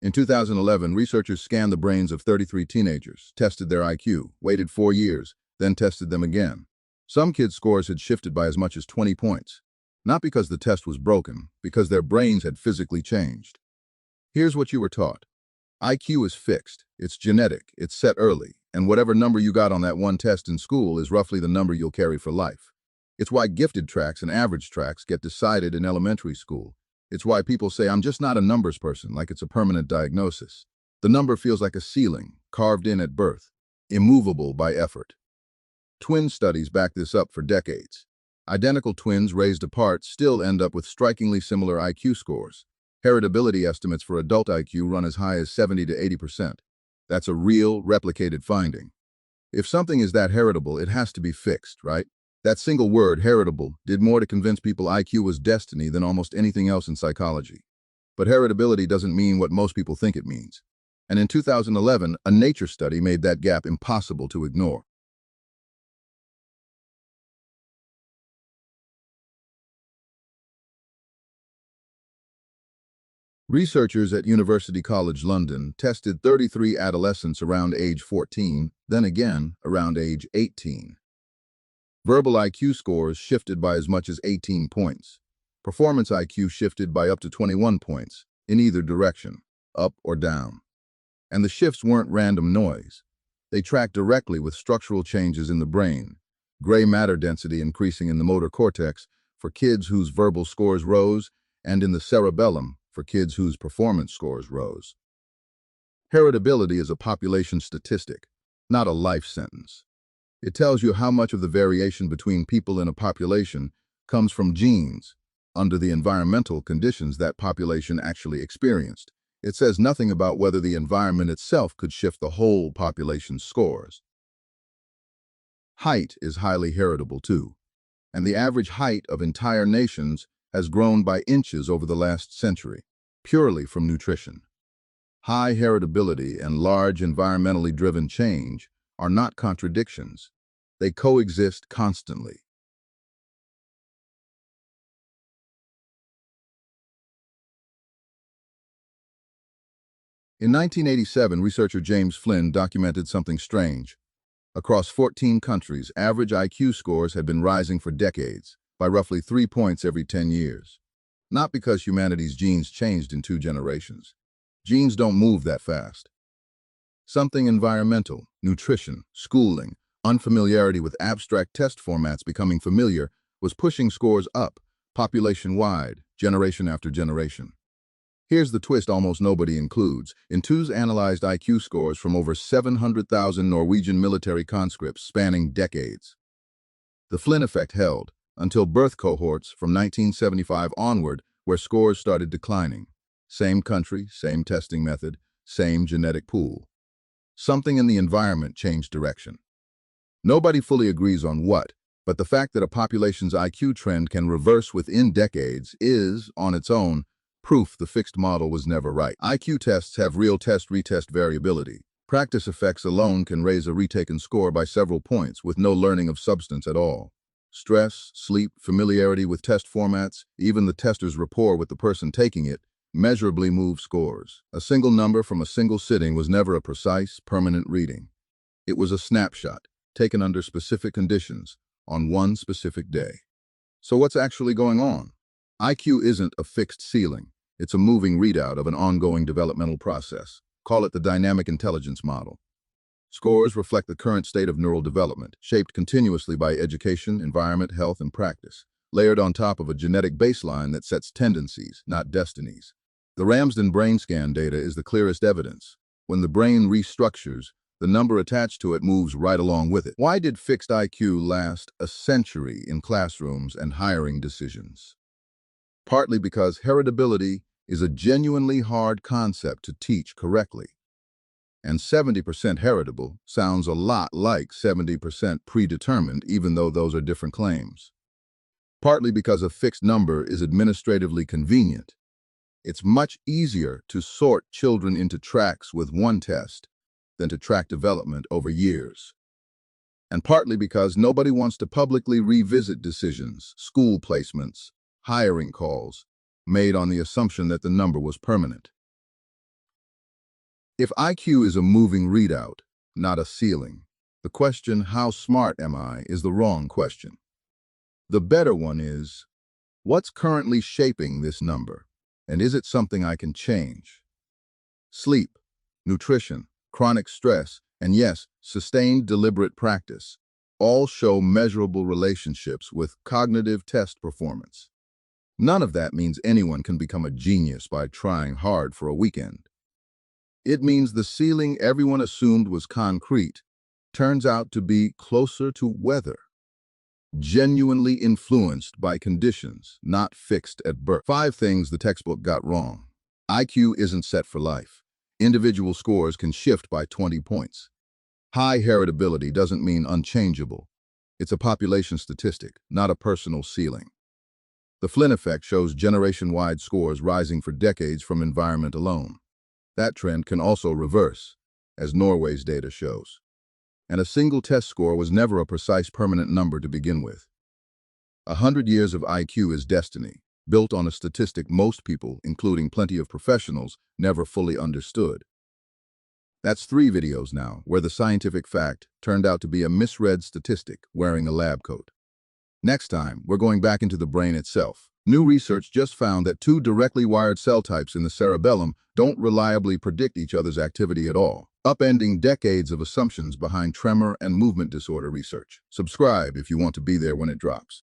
In 2011, researchers scanned the brains of 33 teenagers, tested their IQ, waited 4 years, then tested them again. Some kids' scores had shifted by as much as 20 points. Not because the test was broken, because their brains had physically changed. Here's what you were taught. IQ is fixed, it's genetic, it's set early, and whatever number you got on that one test in school is roughly the number you'll carry for life. It's why gifted tracks and average tracks get decided in elementary school. It's why people say, I'm just not a numbers person, like it's a permanent diagnosis. The number feels like a ceiling, carved in at birth, immovable by effort. Twin studies back this up for decades. Identical twins raised apart still end up with strikingly similar IQ scores. Heritability estimates for adult IQ run as high as 70 to 80%. That's a real, replicated finding. If something is that heritable, it has to be fixed, right? That single word, heritable, did more to convince people IQ was destiny than almost anything else in psychology. But heritability doesn't mean what most people think it means. And in 2011, a Nature study made that gap impossible to ignore. Researchers at University College London tested 33 adolescents around age 14, then again around age 18. Verbal IQ scores shifted by as much as 18 points. Performance IQ shifted by up to 21 points, in either direction, up or down. And the shifts weren't random noise. They tracked directly with structural changes in the brain, gray matter density increasing in the motor cortex for kids whose verbal scores rose, and in the cerebellum for kids whose performance scores rose. Heritability is a population statistic, not a life sentence. It tells you how much of the variation between people in a population comes from genes, under the environmental conditions that population actually experienced. It says nothing about whether the environment itself could shift the whole population's scores. Height is highly heritable too, and the average height of entire nations has grown by inches over the last century, purely from nutrition. High heritability and large environmentally driven change are not contradictions. They coexist constantly. In 1987, researcher James Flynn documented something strange. Across 14 countries, average IQ scores had been rising for decades, by roughly 3 points every 10 years. Not because humanity's genes changed in 2 generations. Genes don't move that fast. Something environmental, nutrition, schooling, unfamiliarity with abstract test formats becoming familiar was pushing scores up, population-wide, generation after generation. Here's the twist almost nobody includes. Intu's analyzed IQ scores from over 700,000 Norwegian military conscripts spanning decades. The Flynn effect held until birth cohorts from 1975 onward, where scores started declining. Same country, same testing method, same genetic pool. Something in the environment changed direction. Nobody fully agrees on what, but the fact that a population's IQ trend can reverse within decades is, on its own, proof the fixed model was never right. IQ tests have real test-retest variability. Practice effects alone can raise a retaken score by several points with no learning of substance at all. Stress, sleep, familiarity with test formats, even the tester's rapport with the person taking it, measurably move scores. A single number from a single sitting was never a precise, permanent reading. It was a snapshot, taken under specific conditions, on one specific day. So what's actually going on? IQ isn't a fixed ceiling. It's a moving readout of an ongoing developmental process. Call it the dynamic intelligence model. Scores reflect the current state of neural development, shaped continuously by education, environment, health, and practice, layered on top of a genetic baseline that sets tendencies, not destinies. The Ramsden brain scan data is the clearest evidence. When the brain restructures, the number attached to it moves right along with it. Why did fixed IQ last a century in classrooms and hiring decisions? Partly because heritability is a genuinely hard concept to teach correctly. And 70% heritable sounds a lot like 70% predetermined, even though those are different claims. Partly because a fixed number is administratively convenient. It's much easier to sort children into tracks with one test than to track development over years. And partly because nobody wants to publicly revisit decisions, school placements, hiring calls, made on the assumption that the number was permanent. If IQ is a moving readout, not a ceiling, the question, how smart am I, is the wrong question. The better one is, what's currently shaping this number? And is it something I can change? Sleep, nutrition, chronic stress, and yes, sustained deliberate practice all show measurable relationships with cognitive test performance. None of that means anyone can become a genius by trying hard for a weekend. It means the ceiling everyone assumed was concrete turns out to be closer to weather, genuinely influenced by conditions, not fixed at birth. 5 things the textbook got wrong. IQ isn't set for life. Individual scores can shift by 20 points. High heritability doesn't mean unchangeable. It's a population statistic, not a personal ceiling. The Flynn effect shows generation-wide scores rising for decades from environment alone. That trend can also reverse, as Norway's data shows. And a single test score was never a precise permanent number to begin with. 100 years of IQ is destiny, built on a statistic most people, including plenty of professionals, never fully understood. That's 3 videos now, where the scientific fact turned out to be a misread statistic wearing a lab coat. Next time, we're going back into the brain itself. New research just found that 2 directly wired cell types in the cerebellum don't reliably predict each other's activity at all, upending decades of assumptions behind tremor and movement disorder research. Subscribe if you want to be there when it drops.